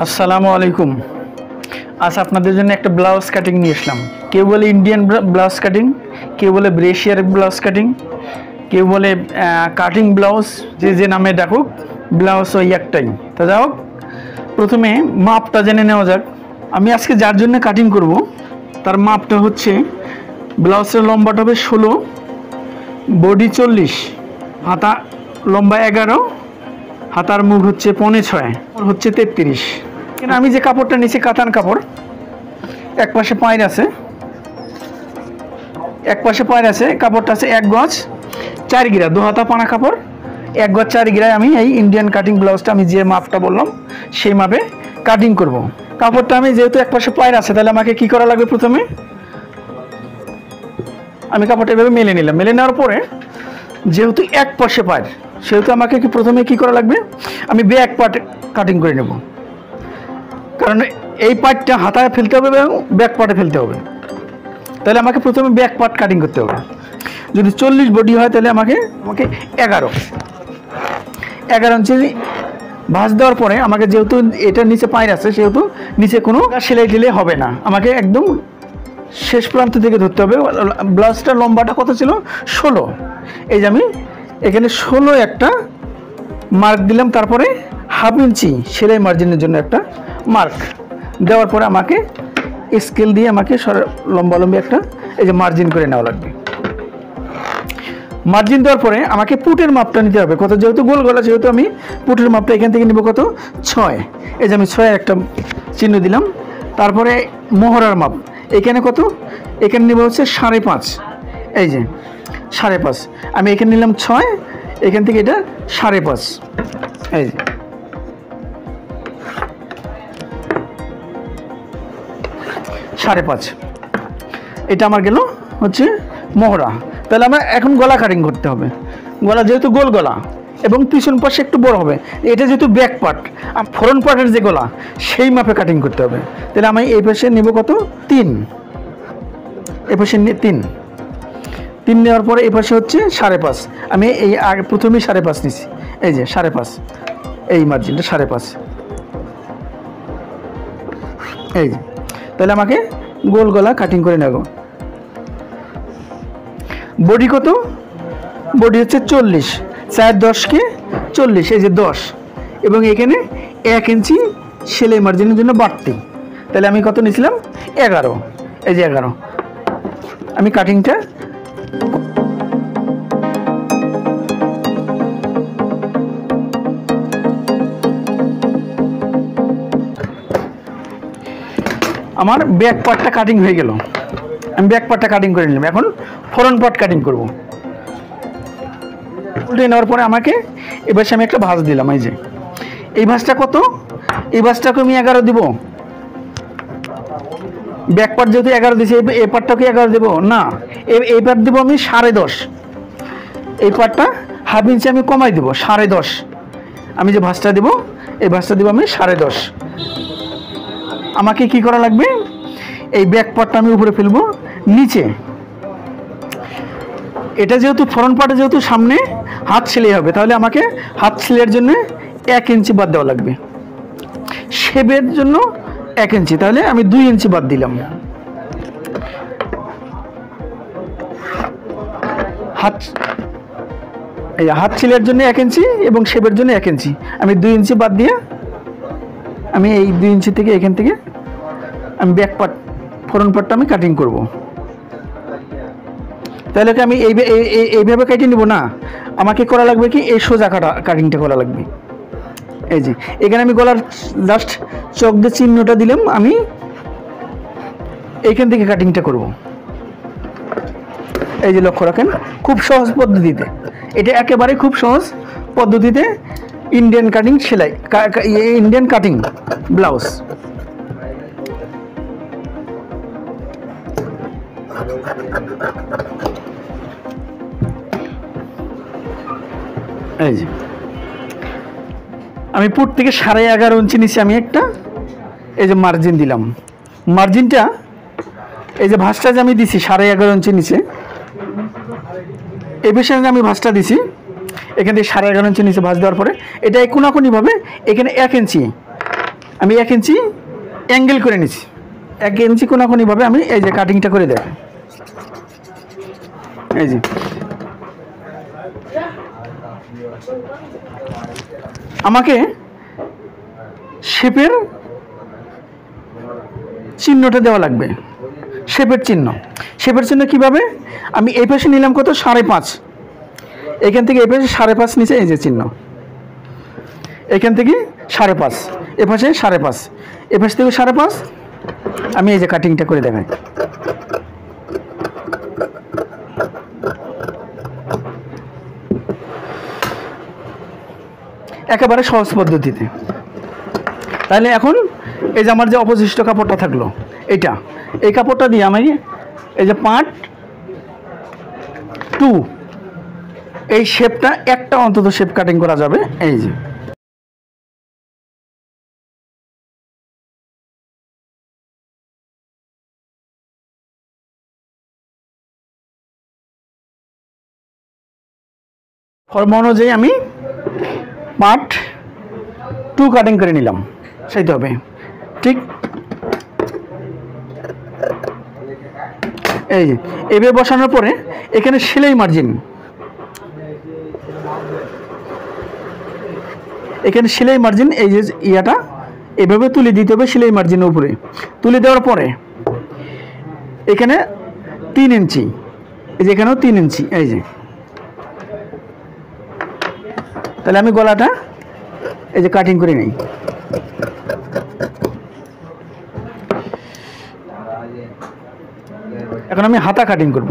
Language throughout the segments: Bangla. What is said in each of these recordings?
আসসালামু আলাইকুম। আজ আপনাদের জন্য একটা ব্লাউজ কাটিং নিয়ে আসলাম। কেউ বলে ইন্ডিয়ান ব্লাউজ কাটিং, কেউ বলে ব্রেশিয়ার ব্লাউজ কাটিং, কেউ বলে কাটিং ব্লাউজ, যে যে নামে ডাকুক, ব্লাউজ ওই একটাই। তা যাই হোক, প্রথমে মাপটা জেনে নেওয়া যাক। আমি আজকে যার জন্য কাটিং করব তার মাপটা হচ্ছে, ব্লাউজের লম্বাটা হবে 16, বডি 40, হাতা লম্বা 11, হাতার মুখ হচ্ছে 5.5, হচ্ছে 33। কিন্তু আমি যে কাপড়টা নিচে কাতান কাপড়, এক পাশে পায়ের আছে, কাপড়টা আছে 1 গজ 4 গিরা, 2 হাতা পানা কাপড়, 1 গজ 4 গিরায় আমি এই ইন্ডিয়ান কাটিং ব্লাউজটা আমি যে মাপটা বললাম সেই মাপে কাটিং করব। কাপড়টা আমি যেহেতু এক পাশে পায়ের আছে, তাহলে আমাকে কি করা লাগবে? প্রথমে আমি কাপড়টা এভাবে মেলে নিলাম। মেলে নেওয়ার পরে যেহেতু এক পাশে পায়ের, সেহেতু আমাকে প্রথমে কি করা লাগবে? আমি ব্যাক পার্ট কাটিং করে নেব, কারণ এই পার্টটা হাতায় ফেলতে হবে এবং ব্যাক পার্টে ফেলতে হবে। তাহলে আমাকে প্রথমে ব্যাক পার্ট কাটিং করতে হবে। যদি 40 বডি হয় তাহলে আমাকে 11 ইঞ্চি ভাঁজ দেওয়ার পরে আমাকে, যেহেতু এটা নিচে পায়ের আছে, সেহেতু নিচে কোনো সেলাই দিলে হবে না, আমাকে একদম শেষ প্রান্ত থেকে ধরতে হবে। ব্লাউজটার লম্বাটা কত ছিল? 16। এই যে আমি এখানে 16 একটা মার্ক দিলাম। তারপরে ½ ইঞ্চি সেলাই মার্জিনের জন্য একটা মার্ক দেওয়ার পরে আমাকে স্কেল দিয়ে আমাকে লম্বালম্বি একটা এই যে মার্জিন করে নেওয়া লাগবে। মার্জিন দেওয়ার পরে আমাকে পুটের মাপটা নিতে হবে কত, যেহেতু গোল গলা, যেহেতু আমি পুটের মাপটা এখান থেকে নিব কত? 6। এই যে আমি 6 একটা চিহ্ন দিলাম। তারপরে মোহরার মাপ এখানে কত? এখানে নিব হচ্ছে 5.5। এই যে 5.5, আমি এখানে নিলাম 6, এখান থেকে এটা 5.5। এই যে 5.5, এটা আমার গেল হচ্ছে মোহরা। তাহলে আমার এখন গলা কাটিং করতে হবে। গলা যেহেতু গোল গলা এবং পিছন পাশে একটু বড় হবে, এটা যেহেতু ব্যাক পার্ট, ফ্রন্ট পার্টের যে গলা সেই মাপে কাটিং করতে হবে। তাহলে আমি এই পাশে নেব কত? 3। এই পাশে 3 নেওয়ার পরে এই পাশে হচ্ছে 5.5। আমি এই আগে প্রথমেই 5.5 নিছি। এই যে 5.5, এই মার্জিনটা 5.5। এই যে, তাহলে আমাকে গোল গলা কাটিং করে নেব। বডি কত? বডি হচ্ছে 40, 4×10 = 40। এই যে 10, এবং এখানে 1 ইঞ্চি সেলাই মার্জিনের জন্য বাড়তি। তাহলে আমি কত নিয়েছিলাম? 11। এই যে 11। আমি কাটিংটা আমার ব্যাক পার্টটা কাটিং হয়ে গেল। আমি ব্যাক পার্টটা কাটিং করে নিলাম। এখন ফ্রন্ট পার্ট কাটিং করব। উল্টে নেওয়ার পরে আমাকে এবার আমি একটা ভাঁজ দিলাম। এই যে এই ভাঁজটা কত? এই ভাঁজটাকে আমি 11 দিব। ব্যাক পার্ট যেহেতু 11 দিয়েছি, এই পার্টটাকে 11 দেবো না, এই পার্ট দেবো আমি 10.5। এই পার্টটা ½ ইঞ্চি আমি কমাই দেবো, 10.5। আমি যে ভাঁজটা দেবো, এই ভাঁজটা দেবো আমি 10.5। আমাকে কি করা লাগবে? এই ব্যাক পার্টটা আমি উপরে ফেলবো নিচে। এটা যেহেতু ফ্রন্ট পার্টে, যেহেতু সামনে হাত সেলাই হবে, তাহলে আমাকে হাত সেলাইয়ের জন্য 1 ইঞ্চি বাদ দেওয়া লাগবে। শেপের জন্য 1 ইঞ্চি, তাহলে আমি 2 ইঞ্চি বাদ দিলাম। হাত সেলাইয়ের জন্য 1 ইঞ্চি এবং শেপের জন্য 1 ইঞ্চি, আমি 2 ইঞ্চি বাদ দিয়ে আমি এই 2 ইঞ্চি থেকে, এখান থেকে আমি ব্যাক পার্ট, ফ্রন্ট পার্টটা আমি কাটিং করব। তাহলে কি আমি এইভাবে কাটিয়ে নিব না, আমাকে করা লাগবে কি এই সোজা কাটিংটা করা লাগবে। এই যে এখানে আমি গলার জাস্ট চক দিয়ে চিহ্নটা দিলাম, আমি এইখান থেকে কাটিংটা করব। এই যে লক্ষ্য রাখেন, খুব সহজ পদ্ধতিতে, এটা একেবারে খুব সহজ পদ্ধতিতে ইন্ডিয়ান কাটিং সেলাই, ইন্ডিয়ান কাটিং ব্লাউজ। এই যে আমি পুট থেকে 11.5 ইঞ্চি নিচে আমি একটা এই যে মার্জিন দিলাম। মার্জিনটা এই যে ভাঁজটা যে আমি দিছি 11.5 ইঞ্চি নিচে, এই বিষয়ে আমি ভাঁজটা দিছি। এখান থেকে 11.5 ইঞ্চি নিচে ভাঁজ দেওয়ার পরে এটা কোনাকুনিভাবে এখানে 1 ইঞ্চি আমি 1 ইঞ্চি অ্যাঙ্গেল করে নিছি, 1 ইঞ্চি কোনাকুনিভাবে আমি এই যে কাটিংটা করে দেব। এই যে আমাকে শেপের চিহ্নটা দেওয়া লাগবে, শেপের চিহ্ন। শেপের চিহ্ন কীভাবে? আমি এই পাশে নিলাম কত 5.5, এখান থেকে এই পাশে 5.5 নিচে এই যে চিহ্ন, এখান থেকে 5.5, এ পাশে 5.5, এ পাশ থেকে 5.5, আমি এই যে কাটিংটা করে দেখাই। একেবারে সহজ পদ্ধতিতে। তাহলে এখন এই যে আমার যে অবশিষ্ট কাপড়টা থাকলো এইটা, এই কাপড়টা দিয়ে আমি এই যে পার্ট 2 এই শেপটা একটা অন্তত শেপ কাটিং করা যাবে। এই যে ফর্ম অনুযায়ী আমি পার্ট 2 কাটিং করে নিলাম, সেইতে হবে ঠিক। এই যে এভাবে বসানোর পরে এখানে সেলাই মার্জিন, এখানে সেলাই মার্জিন এই যে ইয়াটা এভাবে তুলে দিতে হবে সেলাই মার্জিনের উপরে। তুলে দেওয়ার পরে এখানে 3 ইঞ্চি, এই যে এখানেও 3 ইঞ্চি। এই যে তাহলে আমি গলাটা এই যে কাটিং করে নিই। এখন আমি হাতা কাটিং করব।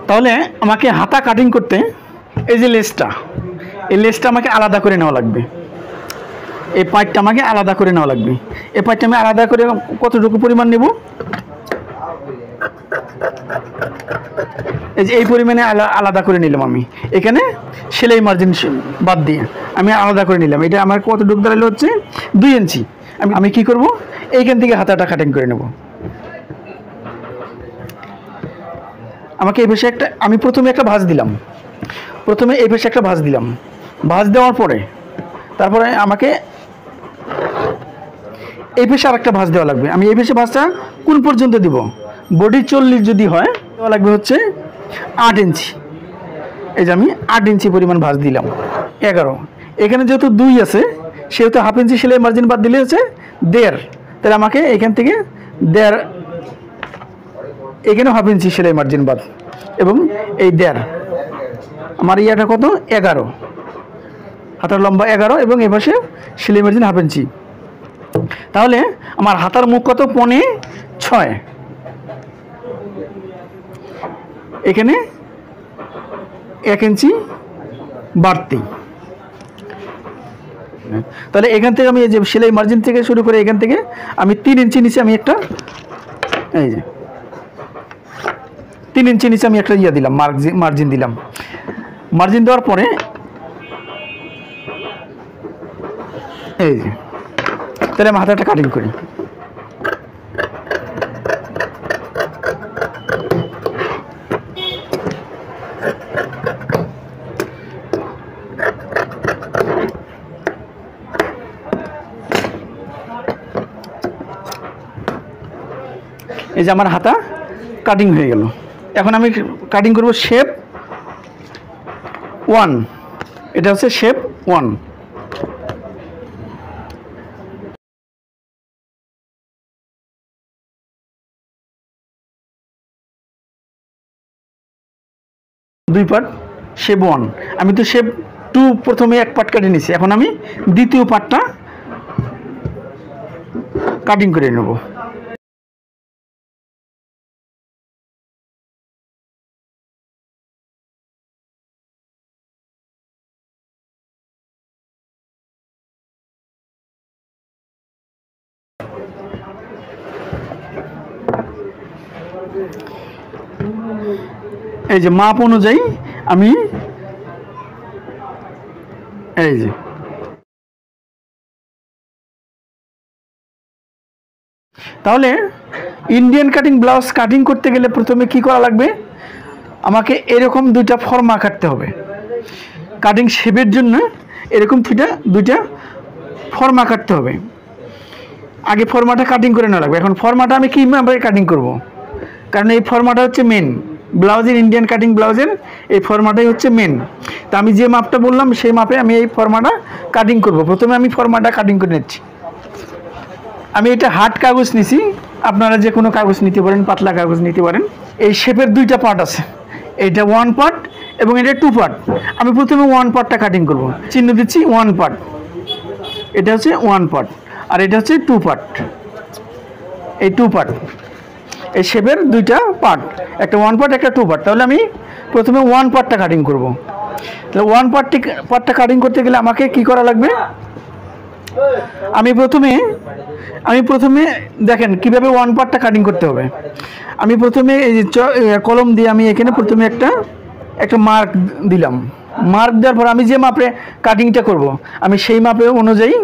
তাহলে আমাকে হাতা কাটিং করতে এই যে লেসটা, এই লেসটা আমাকে আলাদা করে নেওয়া লাগবে, এই পাইটটা আমাকে আলাদা করে নেওয়া লাগবে। এই পাইটটা আমি আলাদা করে কতটুকু পরিমাণ নেব? এই যে এই পরিমাণে আলাদা করে নিলাম আমি। এখানে সেলাই মার্জিন বাদ দিয়ে আমি আলাদা করে নিলাম। এটা আমার কতটুকু দাঁড়ালো হচ্ছে 2 ইঞ্চি। আমি কি করব? এইখান থেকে হাতাটা কাটিং করে নেব। আমাকে এই পাশে একটা, আমি প্রথমে একটা ভাঁজ দিলাম, প্রথমে এই পাশে একটা ভাঁজ দিলাম। ভাঁজ দেওয়ার পরে তারপরে আমাকে এই পাশে আর একটা ভাঁজ দেওয়া লাগবে। আমি এই পাশে ভাঁজটা কোন পর্যন্ত দিব? বডি 40 যদি হয় দেওয়া লাগবে হচ্ছে 8 ইঞ্চি। এই যে আমি 8 ইঞ্চি পরিমাণ ভাঁজ দিলাম। 11, এখানে যেহেতু 2 আছে সেহেতু হাফ ইঞ্চি সেলাই মার্জিন বাদ দিলে হচ্ছে 1.5। তাহলে আমাকে এখান থেকে 1.5, এখানেও হাফ ইঞ্চি সেলাই মার্জিন বাদ এবং এই 1.5, আমার ইয়াটা কত 11, হাতার লম্বা 11 এবং এ পাশে সেলাই মার্জিন হাফ ইঞ্চি। তাহলে আমার হাতার মুখ কত 5.6, এখানে 1 ইঞ্চি বাড়তি। তাহলে এখান থেকে আমি এই যে সেলাই মার্জিন থেকে শুরু করে এখান থেকে আমি 3 ইঞ্চি নিচে আমি একটা, এই যে 3 ইঞ্চি নিচে আমি একটা ইয়ে দিলাম, মার্জিন দিলাম। মার্জিন দেওয়ার পরে এই যে তাহলে আমি হাতাটা কাটিং করি। এই যে আমার হাতা কাটিং হয়ে গেল। এখন আমি কাটিং করব শেপ 1, এটা হচ্ছে শেপ 1। দুই পার্ট শেপ 1, আমি তো শেপ 2 প্রথমে এক পার্ট কেটে নিছি, এখন আমি দ্বিতীয় পার্টটা কাটিং করে নেব। এই যে মাপ অনুযায়ী আমি এই যে তাহলে ইন্ডিয়ান কাটিং ব্লাউজ কাটিং করতে গেলে প্রথমে কি করা লাগবে, আমাকে এরকম দুইটা ফর্মা কাটতে হবে। কাটিং শেপের জন্য এরকম দুইটা ফর্মা কাটতে হবে। আগে ফর্মাটা কাটিং করে নেওয়া লাগবে। এখন ফর্মাটা আমি কীভাবে কাটিং করব, কারণ এই ফর্মাটা হচ্ছে মেন ব্লাউজের, ইন্ডিয়ান কাটিং ব্লাউজের এই ফর্মাটাই হচ্ছে মেন। তা আমি যে মাপটা বললাম সেই মাপে আমি এই ফর্মাটা কাটিং করব। প্রথমে আমি ফর্মাটা কাটিং করে নিচ্ছি। আমি এটা হার্ড কাগজ নিছি, আপনারা যে কোনো কাগজ নিতে পারেন, পাতলা কাগজ নিতে পারেন। এই শেপের দুইটা পার্ট আছে, এইটা 1 পার্ট এবং এটা 2 পার্ট। আমি প্রথমে 1 পার্টটা কাটিং করব, চিহ্ন দিচ্ছি 1 পার্ট। এটা হচ্ছে 1 পার্ট আর এটা হচ্ছে 2 পার্ট। এই 2 পার্ট, এই শেপের দুইটা পার্ট, একটা 1 পার্ট একটা 2 পার্ট। তাহলে আমি প্রথমে 1 পার্টটা কাটিং করব। তাহলে 1 পার্টটা কাটিং করতে গেলে আমাকে কি করা লাগবে, আমি প্রথমে দেখেন কিভাবে 1 পার্টটা কাটিং করতে হবে। আমি প্রথমে এই যে কলম দিয়ে আমি এখানে প্রথমে একটা মার্ক দিলাম। মার্ক দেওয়ার পর আমি যে মাপে কাটিংটা করব, আমি সেই মাপে অনুযায়ী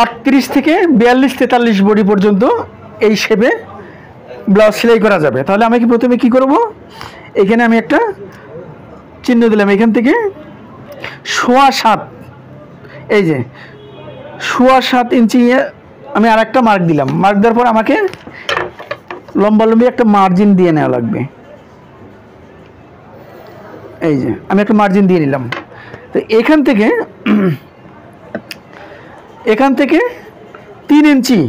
38 থেকে 42-43 বডি পর্যন্ত এই শেপে ব্লাউজ সেলাই করা যাবে। তাহলে আমি প্রথমে কি করব, এখানে আমি একটা চিহ্ন দিলাম, এখান থেকে 7.25, এই যে 7.25 ইঞ্চি আমি আর একটা মার্ক দিলাম। মার্ক দেওয়ার পর আমাকে লম্বালম্বি একটা মার্জিন দিয়ে নেওয়া লাগবে। এই যে আমি একটা মার্জিন দিয়ে নিলাম। তো এখান থেকে 3 ইঞ্চি,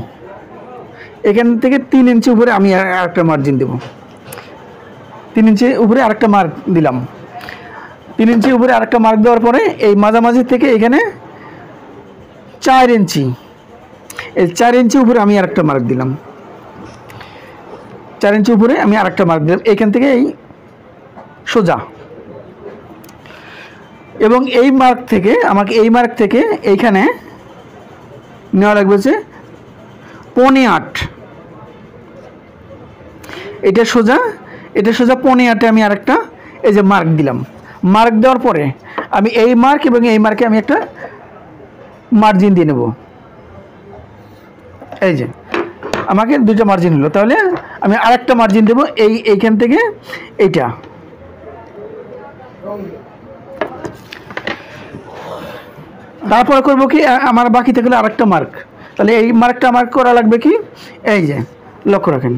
এখান থেকে 3 ইঞ্চি উপরে আমি আরেকটা মার্জিন দেব। 3 ইঞ্চি উপরে আরেকটা মার্ক দিলাম। 3 ইঞ্চি উপরে আরেকটা মার্ক দেওয়ার পরে এই মাঝামাঝি থেকে এখানে 4 ইঞ্চি, এই 4 ইঞ্চি উপরে আমি আরেকটা মার্ক দিলাম। 4 ইঞ্চি উপরে আমি আরেকটা মার্ক দিলাম এখান থেকে এই সোজা। এবং এই মার্ক থেকে আমাকে এইখানে নেওয়া লাগবে হচ্ছে 8.25। এটা সোজা 8.25 আমি আরেকটা এই যে মার্ক দিলাম। মার্ক দেওয়ার পরে আমি এই মার্ক এবং এই মার্কে আমি একটা মার্জিন দিয়ে নেব। এই যে আমাকে দুটো মার্জিন হলো, তাহলে আমি আরেকটা মার্জিন দেব এইখান থেকে এইটা। তারপরে করব কি, আমার বাকি থাকলে আরেকটা মার্ক। তাহলে এই মার্কটা আমার করা লাগবে কি, এই যে লক্ষ্য রাখেন,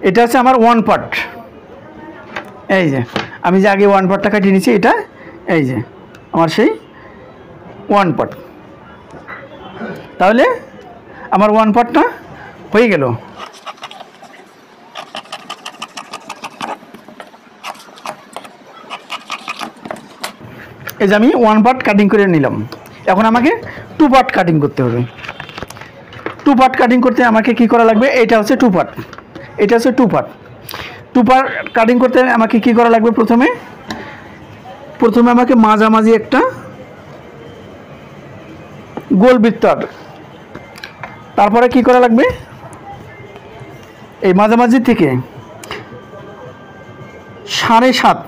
এটা হচ্ছে আমার 1 পার্ট। এই যে আমি যে আগে 1 পার্টটা কাটিয়ে নিয়েছি, এটা এই যে আমার সেই 1 পার্ট। তাহলে আমার 1 পার্টটা হয়ে গেল। এই যে আমি 1 পার্ট কাটিং করে নিলাম। এখন আমাকে 2 পার্ট কাটিং করতে হবে। 2 পার্ট কাটিং করতে আমাকে কি করা লাগবে, এটা হচ্ছে 2 পার্ট, এটা হচ্ছে 2 পার্ট। 2 পার্ট কাটিং করতে আমাকে কি করা লাগবে, প্রথমে আমাকে মাঝামাঝি একটা গোল বৃত্ত আঁকবে। তারপরে কি করা লাগবে, এই মাঝামাঝি থেকে 7.5,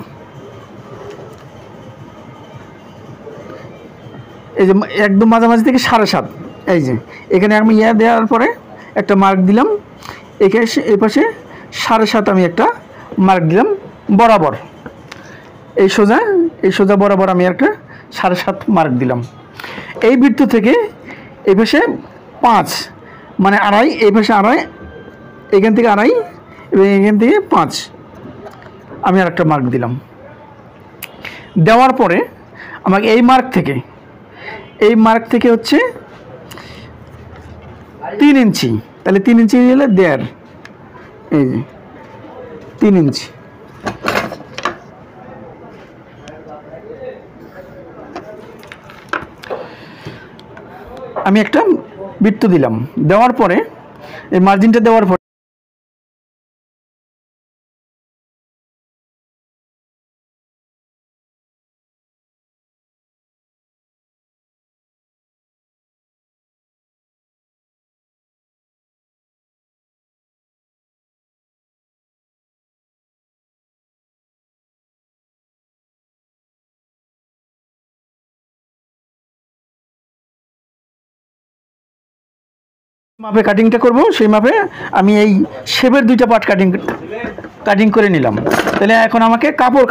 এই যে একদম মাঝামাঝি থেকে 7.5, এই যে এখানে আমি দেওয়ার পরে একটা মার্ক দিলাম। এখানে এই পাশে 7.5 আমি একটা মার্ক দিলাম বরাবর। এই সোজা বরাবর আমি একটা 7.5 মার্ক দিলাম। এই বৃত্ত থেকে এই পাশে 5 মানে 2.5, এই পাশে 2.5, এখান থেকে 2.5 এবং এখান থেকে 5 আমি আর একটা মার্ক দিলাম। দেওয়ার পরে আমাকে এই মার্ক থেকে হচ্ছে 3 ইঞ্চি, তাহলে 3 ইঞ্চি হলে দেড়, এই যে 3 ইঞ্চি। আমি একটা বৃত্ত দিলাম। দেওয়ার পরে এই মার্জিনটা দেওয়ার পরে মাপে কাটিংটা করব, সেই মাপে আমি এই শেপের 2টা পার্ট কাটিং করে নিলাম। তাহলে এখন আমাকে কাপড়